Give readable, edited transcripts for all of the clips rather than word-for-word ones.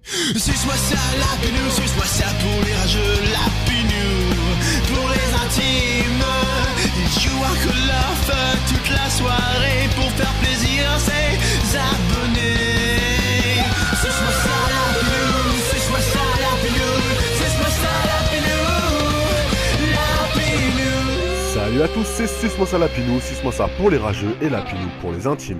Suce-moi ça, la pinou, suce-moi ça pour les rageux, la pinou, pour les intimes. You are que love toute la soirée pour faire plaisir à ses abonnés. Suce-moi ça, la pinou, suce-moi ça, la pinou, suce-moi ça, la pinou, la pinou. Salut à tous, c'est Suce-moi ça la pinou, suce-moi ça pour les rageux et la pinou pour les intimes.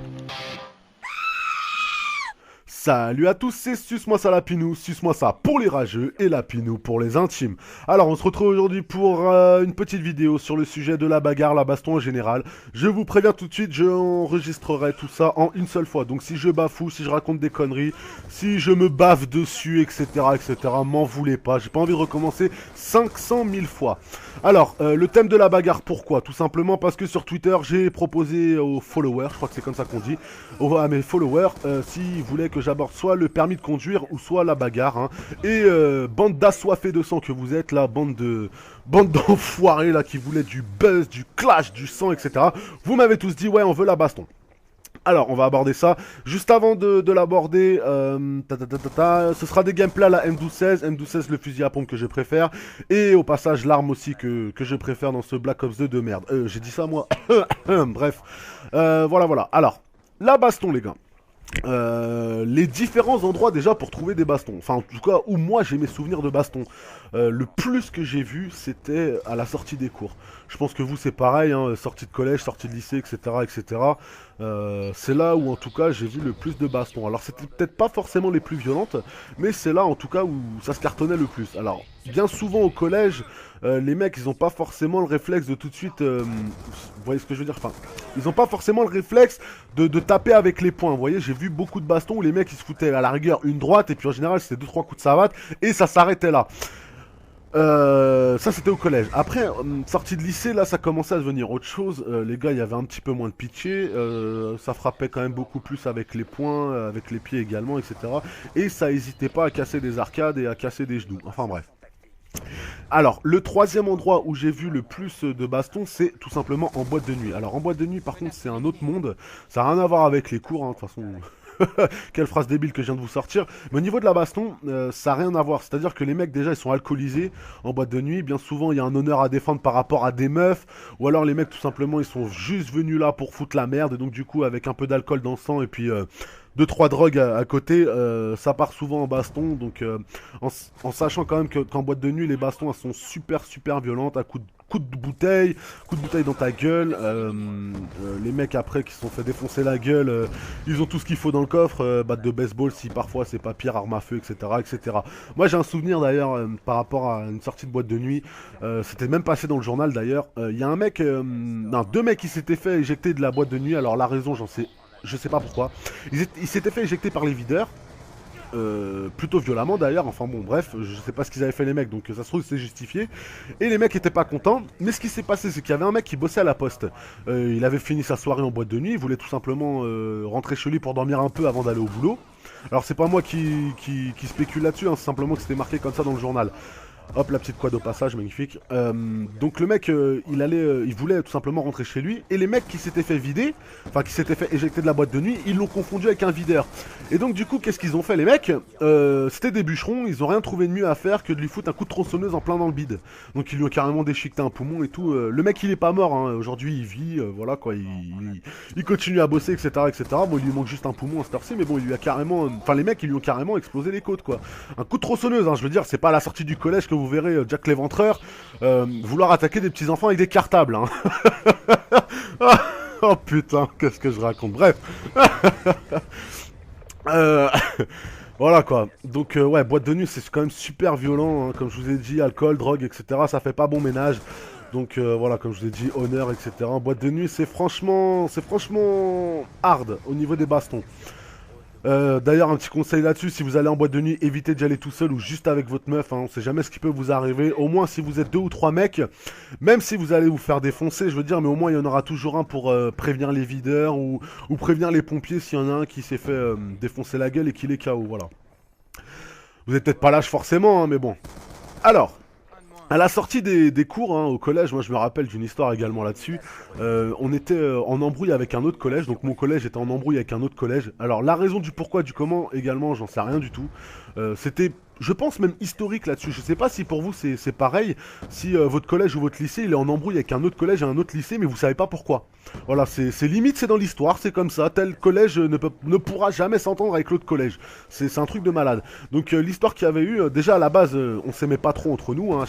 Salut à tous, c'est Suce-moi ça la pinou, suce-moi ça pour les rageux et la pinou pour les intimes. Alors on se retrouve aujourd'hui pour une petite vidéo sur le sujet de la bagarre, la baston en général. Je vous préviens tout de suite, je enregistrerai tout ça en une seule fois. Donc si je bafoue, si je raconte des conneries, si je me bave dessus, etc., m'en voulez pas. J'ai pas envie de recommencer 500 000 fois. Alors, le thème de la bagarre, pourquoi? Tout simplement parce que sur Twitter, j'ai proposé aux followers, je crois que c'est comme ça qu'on dit, à mes followers, s'ils voulaient que j'aborde soit le permis de conduire ou soit la bagarre. Hein. Et bande d'assoiffés de sang que vous êtes, là, bande d'enfoirés là qui voulaient du buzz, du clash, du sang, etc. Vous m'avez tous dit, ouais, on veut la baston. Alors, on va aborder ça. Juste avant de l'aborder, ce sera des gameplays à la M1216. M1216, le fusil à pompe que je préfère. Et au passage, l'arme aussi que je préfère dans ce Black Ops 2 de merde. J'ai dit ça, moi. Bref. Voilà. Alors, la baston, les gars. Les différents endroits déjà pour trouver des bastons. Enfin, en tout cas, où moi j'ai mes souvenirs de bastons. Le plus que j'ai vu, c'était à la sortie des cours. Je pense que vous, c'est pareil, hein, sortie de collège, sortie de lycée, etc. C'est là où, en tout cas, j'ai vu le plus de bastons. Alors, c'était peut-être pas forcément les plus violentes, mais c'est là, en tout cas, où ça se cartonnait le plus. Alors, bien souvent au collège, les mecs, ils ont pas forcément le réflexe de tout de suite... vous voyez ce que je veux dire? Enfin, ils ont pas forcément le réflexe de taper avec les poings. Vous voyez, j'ai vu beaucoup de bastons où les mecs, ils se foutaient à la rigueur une droite, et puis en général, c'était 2-3 coups de savate, et ça s'arrêtait là. Ça c'était au collège. Après, sortie de lycée, là ça commençait à devenir autre chose. Les gars, il y avait un petit peu moins de pitié. Ça frappait quand même beaucoup plus avec les poings, avec les pieds également, etc. Et ça hésitait pas à casser des arcades et à casser des genoux. Enfin bref. Alors, le troisième endroit où j'ai vu le plus de bastons, c'est tout simplement en boîte de nuit. Alors en boîte de nuit, par contre, c'est un autre monde. Ça n'a rien à voir avec les cours, hein, de toute façon... Quelle phrase débile que je viens de vous sortir. Mais au niveau de la baston, ça n'a rien à voir. C'est-à-dire que les mecs, déjà, ils sont alcoolisés en boîte de nuit. Bien souvent, il y a un honneur à défendre par rapport à des meufs. Ou alors, les mecs, tout simplement, ils sont juste venus là pour foutre la merde. Et donc, du coup, avec un peu d'alcool dans le sang et puis... 2-3 drogues à côté, ça part souvent en baston, donc en sachant quand même qu'en boîte de nuit, les bastons, elles sont super violentes, à coups de bouteille dans ta gueule, les mecs après qui se sont fait défoncer la gueule, ils ont tout ce qu'il faut dans le coffre, batte de baseball si parfois c'est pas pire, arme à feu, etc. Moi j'ai un souvenir d'ailleurs par rapport à une sortie de boîte de nuit, c'était même passé dans le journal d'ailleurs, il y a un mec, deux mecs qui s'étaient fait éjecter de la boîte de nuit, alors la raison je sais pas pourquoi. Ils s'étaient fait éjecter par les videurs. Plutôt violemment d'ailleurs, enfin bon bref, je sais pas ce qu'ils avaient fait les mecs, donc ça se trouve c'est justifié. Et les mecs étaient pas contents, mais ce qui s'est passé c'est qu'il y avait un mec qui bossait à la poste. Il avait fini sa soirée en boîte de nuit, il voulait tout simplement rentrer chez lui pour dormir un peu avant d'aller au boulot. Alors c'est pas moi qui spécule là-dessus, hein, c'est simplement que c'était marqué comme ça dans le journal. Hop, la petite quad au passage, magnifique. Donc le mec, il voulait tout simplement rentrer chez lui. Et les mecs qui s'étaient fait vider, enfin qui s'étaient fait éjecter de la boîte de nuit, ils l'ont confondu avec un videur. Et donc du coup, qu'est-ce qu'ils ont fait les mecs? C'était des bûcherons, ils ont rien trouvé de mieux à faire que de lui foutre un coup de tronçonneuse en plein dans le bide. Donc ils lui ont carrément déchiqueté un poumon et tout. Le mec il est pas mort, hein. Aujourd'hui il vit, voilà quoi, il continue à bosser, etc. Bon, il lui manque juste un poumon à cette heure-ci, mais bon, il lui a carrément... Enfin les mecs ils lui ont carrément explosé les côtes quoi. Un coup de tronçonneuse, hein, je veux dire, c'est pas à la sortie du collège que vous verrez Jack l'Éventreur vouloir attaquer des petits enfants avec des cartables. Hein. Oh putain, qu'est-ce que je raconte. Bref. Voilà quoi. Donc ouais, boîte de nuit c'est quand même super violent. Hein. Comme je vous ai dit, alcool, drogue, etc. Ça fait pas bon ménage. Donc voilà, comme je vous ai dit, honneur, etc. Boîte de nuit c'est franchement hard au niveau des bastons. D'ailleurs un petit conseil là-dessus, si vous allez en boîte de nuit, évitez d'y aller tout seul ou juste avec votre meuf, hein, on sait jamais ce qui peut vous arriver, au moins si vous êtes 2 ou 3 mecs, même si vous allez vous faire défoncer, je veux dire, mais au moins il y en aura toujours un pour prévenir les videurs ou prévenir les pompiers s'il y en a un qui s'est fait défoncer la gueule et qu'il est KO, voilà. Vous êtes peut-être pas lâche forcément, hein, mais bon. Alors, À la sortie des cours hein, au collège, moi je me rappelle d'une histoire également là-dessus. On était en embrouille avec un autre collège, donc mon collège était en embrouille avec un autre collège. Alors la raison du pourquoi, du comment également, j'en sais rien du tout. C'était, je pense même historique là-dessus. Je sais pas si pour vous c'est pareil, si votre collège ou votre lycée il est en embrouille avec un autre collège et un autre lycée, mais vous savez pas pourquoi. Voilà, c'est limite, c'est dans l'histoire, c'est comme ça. Tel collège ne pourra jamais s'entendre avec l'autre collège. C'est un truc de malade. Donc l'histoire qu'il y avait eu, déjà à la base, on s'aimait pas trop entre nous. Hein, à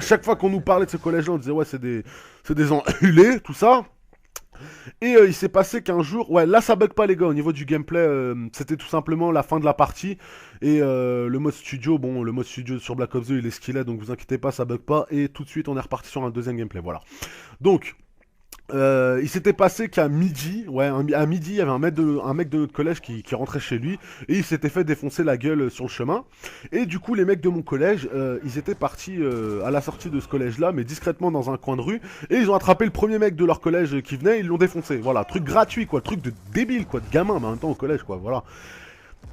chaque fois qu'on nous parlait de ce collège-là, on disait ouais c'est des enculés, tout ça. Et il s'est passé qu'un jour, ouais là ça bug pas les gars, au niveau du gameplay, c'était tout simplement la fin de la partie. Et le mode studio, bon le mode studio sur Black Ops 2 il est ce qu'il est, donc vous inquiétez pas, ça bug pas. Et tout de suite on est reparti sur un deuxième gameplay, voilà. Donc il s'était passé qu'à midi, ouais, à midi, il y avait un mec de notre collège qui rentrait chez lui et il s'était fait défoncer la gueule sur le chemin. Et du coup, les mecs de mon collège, ils étaient partis à la sortie de ce collège-là, mais discrètement dans un coin de rue, et ils ont attrapé le premier mec de leur collège qui venait, et ils l'ont défoncé. Voilà, truc gratuit, quoi, truc de débile, quoi, de gamin, mais en même temps au collège, quoi, voilà.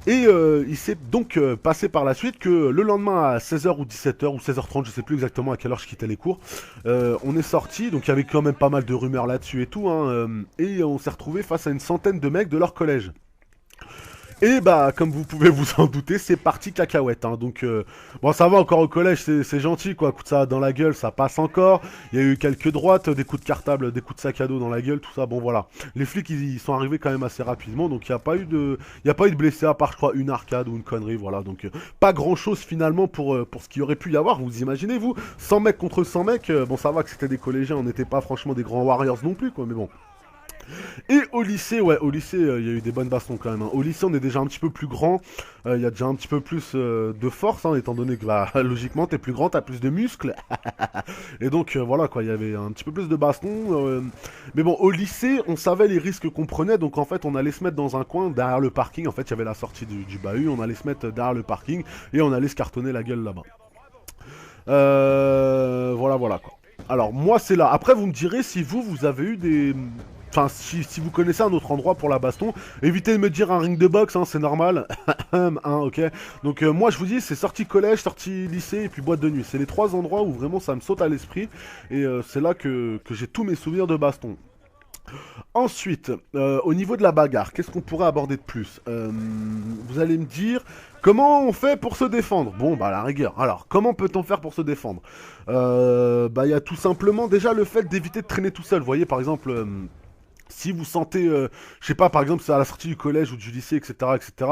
Et il s'est donc passé par la suite que le lendemain à 16h ou 17h ou 16h30, je sais plus exactement à quelle heure je quittais les cours, on est sorti, donc il y avait quand même pas mal de rumeurs là-dessus et tout, hein, et on s'est retrouvé face à une centaine de mecs de leur collège. Et bah, comme vous pouvez vous en douter, c'est parti cacahuète. Hein. Donc, bon, ça va encore au collège, c'est gentil, quoi. Coup de ça dans la gueule, ça passe encore. Il y a eu quelques droites, des coups de cartable, des coups de sac à dos dans la gueule, tout ça. Bon, voilà. Les flics, ils sont arrivés quand même assez rapidement. Donc, il n'y a pas eu de blessés, à part, je crois, une arcade ou une connerie. Voilà. Donc, pas grand chose finalement pour ce qu'il y aurait pu y avoir. Vous imaginez, vous 100 mecs contre 100 mecs. Bon, ça va que c'était des collégiens. On n'était pas franchement des grands warriors non plus, quoi. Mais bon. Et au lycée, ouais, au lycée, il y a eu des bonnes bastons quand même. Hein. Au lycée, on est déjà un petit peu plus grand. Il y a déjà un petit peu plus de force, hein, étant donné que, bah, logiquement, t'es plus grand, t'as plus de muscles. Et donc, voilà, quoi, il y avait un petit peu plus de bastons. Mais bon, au lycée, on savait les risques qu'on prenait. Donc, en fait, on allait se mettre dans un coin, derrière le parking. En fait, il y avait la sortie du bahut. On allait se mettre derrière le parking. Et on allait se cartonner la gueule là-bas. Voilà, voilà, quoi. Alors, moi, c'est là. Après, vous me direz si vous avez eu des... Enfin, si vous connaissez un autre endroit pour la baston, évitez de me dire un ring de boxe, hein, c'est normal. Hein, ok. Donc moi je vous dis, c'est sortie collège, sortie lycée et puis boîte de nuit. C'est les trois endroits où vraiment ça me saute à l'esprit. Et c'est là que j'ai tous mes souvenirs de baston. Ensuite, au niveau de la bagarre, qu'est-ce qu'on pourrait aborder de plus vous allez me dire, comment on fait pour se défendre? Bon, bah à la rigueur. Alors, comment peut-on faire pour se défendre? Bah il y a tout simplement déjà le fait d'éviter de traîner tout seul. Vous voyez, par exemple... si vous sentez, je sais pas, par exemple, c'est à la sortie du collège ou du lycée, etc.,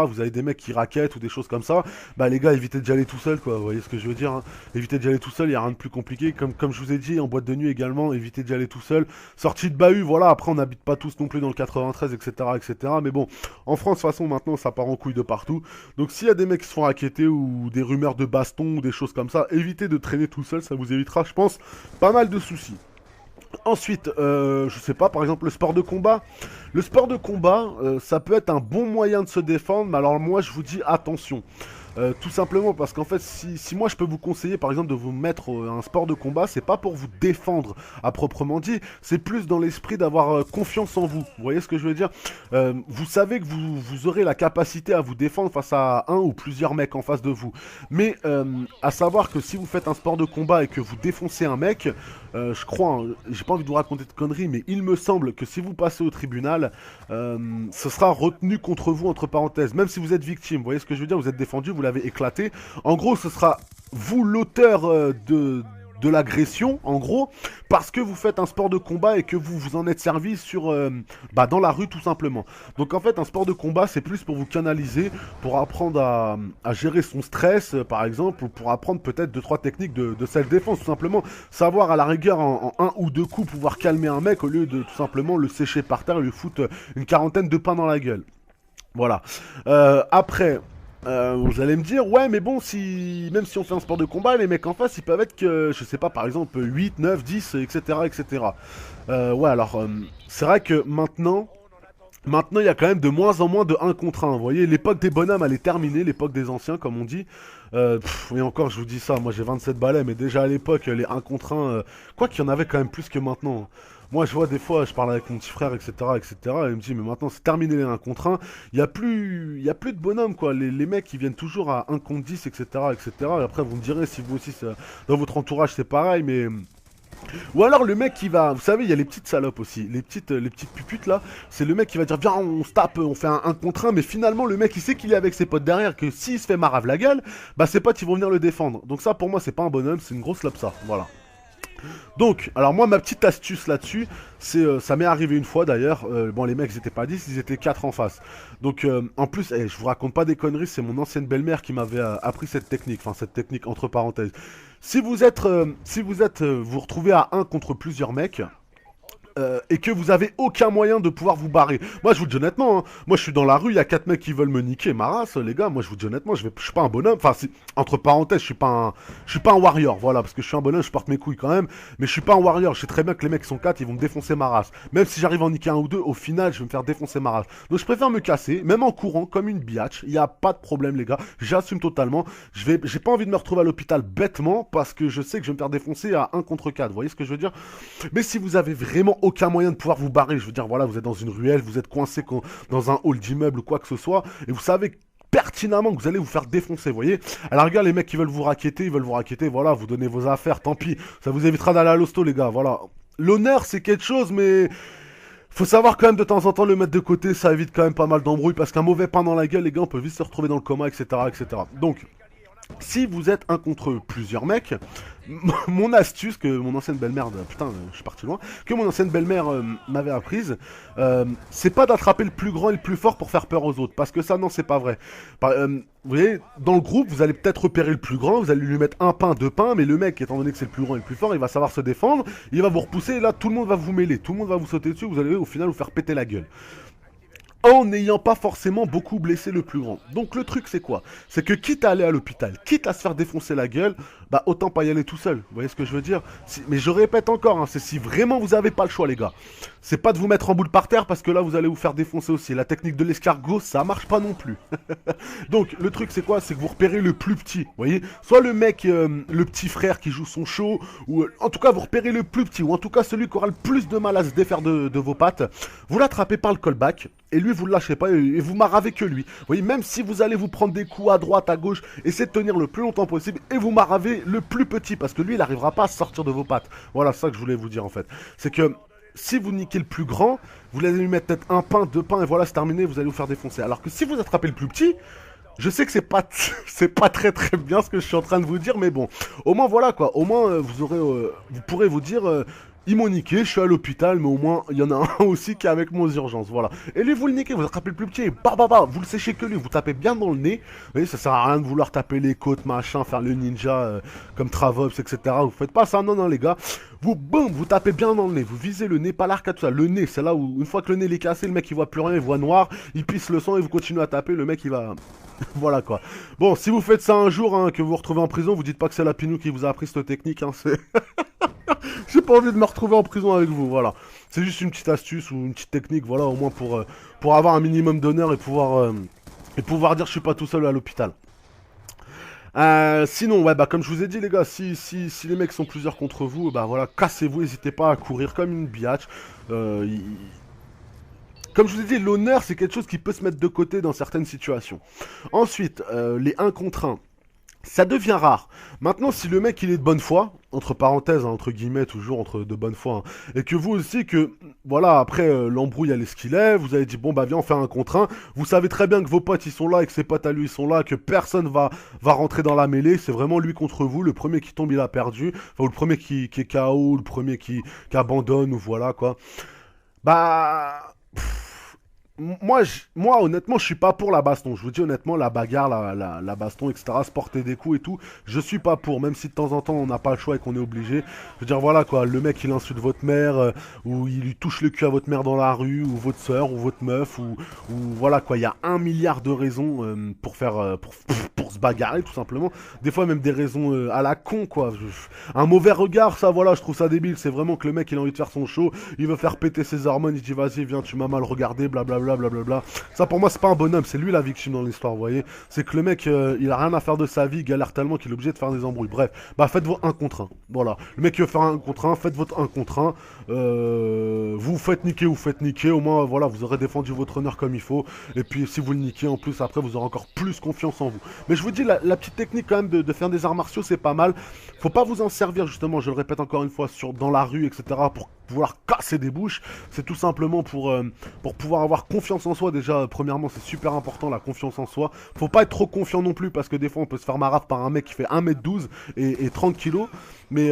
vous avez des mecs qui raquettent ou des choses comme ça, bah les gars, évitez d'y aller tout seul, quoi, vous voyez ce que je veux dire, hein. Évitez d'y aller tout seul, il y a rien de plus compliqué, comme je vous ai dit, en boîte de nuit également, évitez d'y aller tout seul. Sortie de bahut, voilà, après on n'habite pas tous non plus dans le 93, etc., mais bon, en France, de toute façon, maintenant, ça part en couille de partout, donc s'il y a des mecs qui se font raqueter ou des rumeurs de baston ou des choses comme ça, évitez de traîner tout seul, ça vous évitera, je pense, pas mal de soucis. Ensuite, je sais pas, par exemple le sport de combat. Le sport de combat, ça peut être un bon moyen de se défendre, mais alors moi je vous dis attention. Tout simplement parce qu'en fait, si moi je peux vous conseiller par exemple de vous mettre à un sport de combat, c'est pas pour vous défendre à proprement dit, c'est plus dans l'esprit d'avoir confiance en vous. Vous voyez ce que je veux dire? Vous savez que vous aurez la capacité à vous défendre face à un ou plusieurs mecs en face de vous. Mais à savoir que si vous faites un sport de combat et que vous défoncez un mec, je crois, hein, j'ai pas envie de vous raconter de conneries, mais il me semble que si vous passez au tribunal, ce sera retenu contre vous entre parenthèses, même si vous êtes victime. Vous voyez ce que je veux dire? Vous êtes défendu, vous l'avez éclaté. En gros, ce sera vous l'auteur de l'agression, en gros, parce que vous faites un sport de combat et que vous vous en êtes servi sur, dans la rue tout simplement. Donc en fait, un sport de combat, c'est plus pour vous canaliser, pour apprendre à gérer son stress, par exemple, ou pour apprendre peut-être 2-3 techniques de self-défense, tout simplement. Savoir à la rigueur, en un ou deux coups, pouvoir calmer un mec au lieu de tout simplement le sécher par terre et lui foutre une quarantaine de pains dans la gueule. Voilà. Après... vous allez me dire, ouais, mais bon, même si on fait un sport de combat, les mecs en face, ils peuvent être que, je sais pas, par exemple, 8, 9, 10, etc., etc. Ouais, alors, c'est vrai que maintenant, il y a quand même de moins en moins de 1 contre 1. Vous voyez, l'époque des bonhommes, elle est terminée, l'époque des anciens, comme on dit. Et encore, je vous dis ça, moi j'ai 27 balais, mais déjà à l'époque, les 1 contre 1, quoi qu'il y en avait quand même plus que maintenant. Moi, je vois des fois, je parle avec mon petit frère, etc., etc., et il me dit, mais maintenant, c'est terminé les 1 contre 1. Il y a plus de bonhomme, quoi. Les mecs, ils viennent toujours à 1 contre 10, etc., etc. Et après, vous me direz si vous aussi, dans votre entourage, c'est pareil, mais. Ou alors le mec qui va, vous savez, il y a les petites salopes aussi, les petites puputes là, c'est le mec qui va dire viens on se tape, on fait un contre un, mais finalement le mec il sait qu'il est avec ses potes derrière, que s'il se fait marave la gueule, bah ses potes ils vont venir le défendre. Donc ça pour moi c'est pas un bonhomme, c'est une grosse lope ça, voilà. Donc, alors moi ma petite astuce là-dessus, c'est ça m'est arrivé une fois d'ailleurs, bon les mecs ils étaient pas 10, ils étaient 4 en face. Donc en plus, je vous raconte pas des conneries, c'est mon ancienne belle-mère qui m'avait appris cette technique, enfin cette technique entre parenthèses. Si vous retrouvez à un contre plusieurs mecs, et que vous avez aucun moyen de pouvoir vous barrer. Moi, je vous dis honnêtement, hein, moi je suis dans la rue, il y a 4 mecs qui veulent me niquer ma race, les gars. Moi, je vous dis honnêtement, je suis pas un bonhomme. Enfin, entre parenthèses, je suis pas un warrior, voilà, parce que je suis un bonhomme, je porte mes couilles quand même, mais je suis pas un warrior. Je sais très bien que les mecs qui sont 4, ils vont me défoncer ma race. Même si j'arrive à en niquer un ou deux, au final, je vais me faire défoncer ma race. Donc, je préfère me casser, même en courant, comme une biatch. Il y a pas de problème, les gars. J'assume totalement. J'ai pas envie de me retrouver à l'hôpital bêtement, parce que je sais que je vais me faire défoncer à 1 contre 4. Vous voyez ce que je veux dire? Mais si vous avez vraiment aucun moyen de pouvoir vous barrer, je veux dire, voilà, vous êtes dans une ruelle, vous êtes coincé dans un hall d'immeuble ou quoi que ce soit, et vous savez pertinemment que vous allez vous faire défoncer, vous voyez. Alors regarde, les mecs qui veulent vous raqueter, ils veulent vous raqueter, voilà, vous donnez vos affaires, tant pis, ça vous évitera d'aller à l'hosto, les gars, voilà. L'honneur, c'est quelque chose, mais faut savoir quand même de temps en temps le mettre de côté, ça évite quand même pas mal d'embrouilles, parce qu'un mauvais pain dans la gueule, les gars, on peut vite se retrouver dans le coma, etc., etc. Donc, si vous êtes un contre plusieurs mecs, mon astuce que mon ancienne belle-mère, putain, je suis parti loin, que mon ancienne belle-mère m'avait apprise, c'est pas d'attraper le plus grand et le plus fort pour faire peur aux autres, parce que ça, non, c'est pas vrai. Vous voyez, dans le groupe, vous allez peut-être repérer le plus grand, vous allez lui mettre un pain, 2 pains, mais le mec, étant donné que c'est le plus grand et le plus fort, il va savoir se défendre, il va vous repousser, et là, tout le monde va vous mêler, tout le monde va vous sauter dessus, vous allez au final vous faire péter la gueule. En n'ayant pas forcément beaucoup blessé le plus grand. Donc le truc c'est quoi? C'est que quitte à aller à l'hôpital, quitte à se faire défoncer la gueule, bah autant pas y aller tout seul. Vous voyez ce que je veux dire? Mais je répète encore, hein, c'est si vraiment vous avez pas le choix les gars. C'est pas de vous mettre en boule par terre parce que là vous allez vous faire défoncer aussi. La technique de l'escargot ça marche pas non plus. Donc le truc c'est quoi? C'est que vous repérez le plus petit. Vous voyez? Soit le mec, le petit frère qui joue son show, ou en tout cas vous repérez le plus petit, ou en tout cas celui qui aura le plus de mal à se défaire de vos pattes. Vous l'attrapez par le callback. Et lui, vous le lâchez pas et vous maravez que lui. Vous voyez, même si vous allez vous prendre des coups à droite, à gauche, essayez de tenir le plus longtemps possible et vous maravez le plus petit parce que lui, il n'arrivera pas à sortir de vos pattes. Voilà, c'est ça que je voulais vous dire en fait. C'est que si vous niquez le plus grand, vous allez lui mettre peut-être 1 pain, 2 pains et voilà, c'est terminé, vous allez vous faire défoncer. Alors que si vous attrapez le plus petit, je sais que c'est pas c'est pas très très bien ce que je suis en train de vous dire, mais bon, au moins voilà quoi, au moins vous pourrez vous dire. Ils m'ont niqué, je suis à l'hôpital, mais au moins, il y en a un aussi qui est avec moi aux urgences, voilà. Et lui, vous le niquez, vous attrapez le plus petit, et vous le séchez que lui, vous tapez bien dans le nez. Vous voyez, ça sert à rien de vouloir taper les côtes, machin, faire le ninja, comme Travops, etc. Vous faites pas ça, non, non, les gars. Vous, boum, vous tapez bien dans le nez, vous visez le nez, pas l'arcade, tout ça. Le nez, c'est là où, une fois que le nez est cassé, le mec, il voit plus rien, il voit noir, il pisse le sang, et vous continuez à taper, le mec, il va... Voilà quoi. Bon, si vous faites ça un jour, hein, que vous vous retrouvez en prison, vous dites pas que c'est la Pinou qui vous a appris cette technique, hein, c'est... J'ai pas envie de me retrouver en prison avec vous, voilà. C'est juste une petite astuce ou une petite technique, voilà, au moins pour avoir un minimum d'honneur et pouvoir dire je suis pas tout seul à l'hôpital. Sinon, ouais, bah comme je vous ai dit les gars, si les mecs sont plusieurs contre vous, bah voilà, cassez-vous, n'hésitez pas à courir comme une biatch. Comme je vous ai dit, l'honneur c'est quelque chose qui peut se mettre de côté dans certaines situations. Ensuite, les 1 contre 1. Ça devient rare. Maintenant, si le mec il est de bonne foi, entre parenthèses, hein, entre guillemets, toujours entre de bonne foi, hein, et que vous aussi, que voilà, après l'embrouille elle est ce qu'il est, vous avez dit bon bah viens on fait 1 contre 1, vous savez très bien que vos potes ils sont là et que ses potes à lui ils sont là, que personne va rentrer dans la mêlée, c'est vraiment lui contre vous, le premier qui tombe il a perdu, enfin ou le premier qui est KO, le premier qui abandonne, ou voilà quoi. Bah... Moi, honnêtement, je suis pas pour la baston. Je vous dis honnêtement, la bagarre, la baston, etc., se porter des coups et tout, je suis pas pour. Même si de temps en temps, on n'a pas le choix et qu'on est obligé. Je veux dire, voilà quoi, le mec, il insulte votre mère, ou il lui touche le cul à votre mère dans la rue, ou votre soeur, ou votre meuf, ou voilà quoi. Il y a 1 milliard de raisons pour pour se bagarrer tout simplement. Des fois même des raisons à la con quoi. Un mauvais regard, ça voilà, je trouve ça débile. C'est vraiment que le mec il a envie de faire son show, il veut faire péter ses hormones, il dit vas-y viens tu m'as mal regardé, blablabla blablabla. Ça pour moi c'est pas un bonhomme, c'est lui la victime dans l'histoire, vous voyez. C'est que le mec il a rien à faire de sa vie, il galère tellement qu'il est obligé de faire des embrouilles. Bref, bah faites vos 1 contre 1. Voilà. Le mec qui veut faire un contre 1, faites votre 1 contre 1. Vous faites niquer, au moins voilà, vous aurez défendu votre honneur comme il faut. Et puis si vous le niquez en plus après vous aurez encore plus confiance en vous. Mais je vous dis la petite technique quand même de faire des arts martiaux c'est pas mal. Faut pas vous en servir justement, je le répète encore une fois, dans la rue etc. pour pouvoir casser des bouches. C'est tout simplement pour pouvoir avoir confiance en soi. Déjà premièrement c'est super important la confiance en soi. Faut pas être trop confiant non plus parce que des fois on peut se faire maraf par un mec qui fait 1m12 et 30 kilos. Mais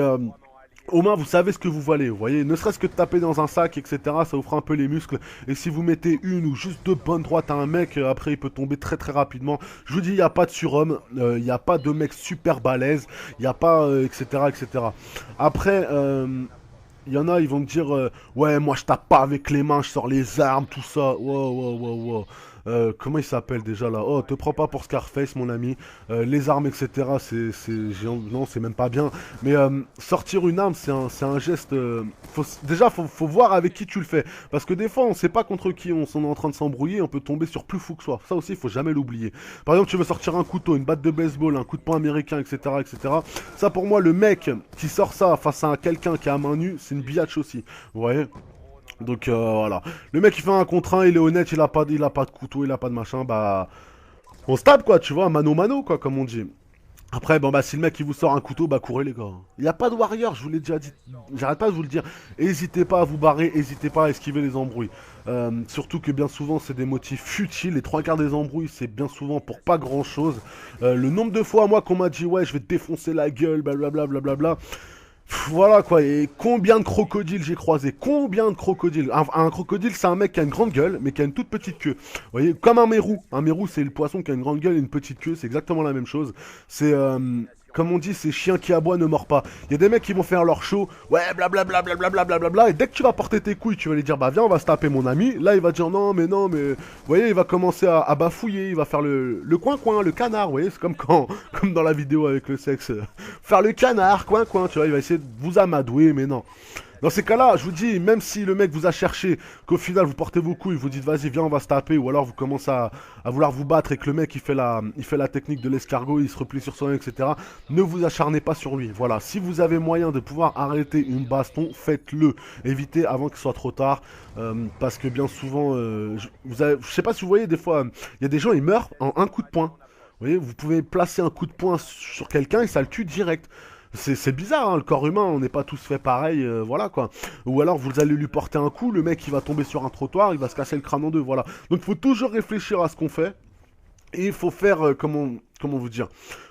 au moins vous savez ce que vous valez, vous voyez, ne serait-ce que de taper dans un sac, etc. Ça vous fera un peu les muscles. Et si vous mettez une ou juste 2 bonnes droites à un mec, après il peut tomber très très rapidement. Je vous dis, il n'y a pas de surhomme, il n'y a pas de mec super balèze, il n'y a pas, etc. etc. Après, il y en a, ils vont me dire, ouais, moi je tape pas avec les mains, je sors les armes, tout ça. Wow, wow, wow, wow. Comment il s'appelle déjà là? Oh, te prends pas pour Scarface, mon ami. Les armes, etc. Non, c'est même pas bien. Mais sortir une arme, c'est un geste. Déjà, faut voir avec qui tu le fais. Parce que des fois, on sait pas contre qui on est en train de s'embrouiller. On peut tomber sur plus fou que soi. Ça aussi, il faut jamais l'oublier. Par exemple, tu veux sortir un couteau, une batte de baseball, un coup de poing américain, etc., etc. Ça, pour moi, le mec qui sort ça face à quelqu'un qui a main nue, c'est une biatch aussi. Vous voyez? Donc voilà. Le mec il fait un contre 1, il est honnête, il a pas de couteau, il a pas de machin, bah on se tape quoi, tu vois, mano mano quoi, comme on dit. Après, bon bah si le mec il vous sort un couteau, bah courez les gars. Il n'y a pas de warrior, je vous l'ai déjà dit, j'arrête pas de vous le dire. N'hésitez pas à vous barrer, n'hésitez pas à esquiver les embrouilles. Surtout que bien souvent c'est des motifs futiles, les 3 quarts des embrouilles c'est bien souvent pour pas grand chose. Le nombre de fois moi qu'on m'a dit ouais je vais te défoncer la gueule, blablabla blablabla. Voilà quoi, et combien de crocodiles j'ai croisé? Combien de crocodiles? Un crocodile c'est un mec qui a une grande gueule mais qui a une toute petite queue. Vous voyez, comme un mérou. Un mérou c'est le poisson qui a une grande gueule et une petite queue, c'est exactement la même chose. C'est comme on dit, c'est chien qui aboie ne mord pas. Il y a des mecs qui vont faire leur show, ouais blablabla blablabla blablabla, et dès que tu vas porter tes couilles, tu vas lui dire bah viens on va se taper mon ami. Là il va dire non mais vous voyez il va commencer à bafouiller, il va faire le coin le canard, vous voyez c'est comme comme dans la vidéo avec le sexe, faire le canard coin tu vois, il va essayer de vous amadouer mais non. Dans ces cas-là, je vous dis, même si le mec vous a cherché, qu'au final vous portez vos couilles, vous dites vas-y viens on va se taper, ou alors vous commencez à vouloir vous battre et que le mec il fait la technique de l'escargot, il se replie sur soi, etc. Ne vous acharnez pas sur lui. Voilà, si vous avez moyen de pouvoir arrêter une baston, faites-le. Évitez avant qu'il soit trop tard, parce que bien souvent, je sais pas si vous voyez des fois, il y a des gens ils meurent en un coup de poing. Vous voyez, vous pouvez placer un coup de poing sur quelqu'un et ça le tue direct. C'est bizarre, hein, le corps humain, on n'est pas tous fait pareil, voilà quoi. Ou alors vous allez lui porter un coup, le mec il va tomber sur un trottoir, il va se casser le crâne en deux, voilà. Donc il faut toujours réfléchir à ce qu'on fait. Et il faut faire, comment vous dire,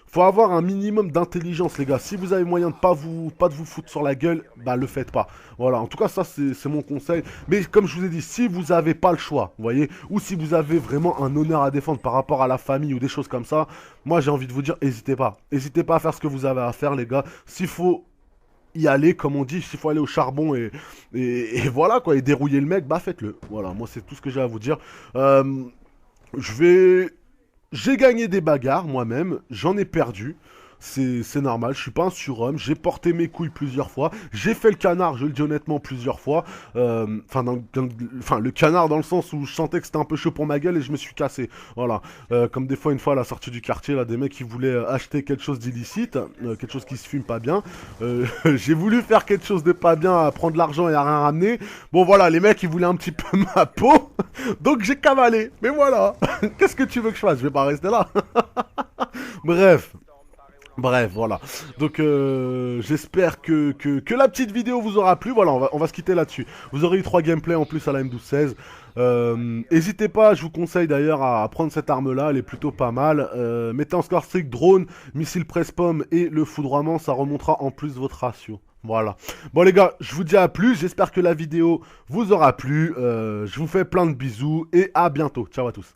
faut avoir un minimum d'intelligence les gars. Si vous avez moyen de pas de vous foutre sur la gueule, bah le faites pas. Voilà, en tout cas ça c'est mon conseil. Mais comme je vous ai dit, si vous avez pas le choix, vous voyez, ou si vous avez vraiment un honneur à défendre par rapport à la famille ou des choses comme ça, moi j'ai envie de vous dire, n'hésitez pas. N'hésitez pas à faire ce que vous avez à faire les gars. S'il faut y aller, comme on dit, s'il faut aller au charbon et voilà quoi, et dérouiller le mec, bah faites-le. Voilà, moi c'est tout ce que j'ai à vous dire. J'ai gagné des bagarres moi-même, j'en ai perdu. C'est normal, je suis pas un surhomme, j'ai porté mes couilles plusieurs fois, j'ai fait le canard, je le dis honnêtement, plusieurs fois. Enfin, le canard dans le sens où je sentais que c'était un peu chaud pour ma gueule et je me suis cassé. Voilà. Comme des fois, une fois à la sortie du quartier, là, des mecs qui voulaient acheter quelque chose d'illicite, quelque chose qui se fume pas bien. J'ai voulu faire quelque chose de pas bien, à prendre l'argent et à rien ramener. Bon voilà, les mecs ils voulaient un petit peu ma peau, donc j'ai cavalé. Mais voilà, qu'est-ce que tu veux que je fasse? Je vais pas rester là. Bref, voilà. Donc j'espère que la petite vidéo vous aura plu. Voilà, on va se quitter là-dessus. Vous aurez eu 3 gameplays en plus à la M1216. N'hésitez pas, je vous conseille d'ailleurs à prendre cette arme-là, elle est plutôt pas mal. Mettez en score strict drone, missile presse-pomme et le foudroiement, ça remontera en plus votre ratio. Voilà. Bon les gars, je vous dis à plus. J'espère que la vidéo vous aura plu. Je vous fais plein de bisous et à bientôt. Ciao à tous.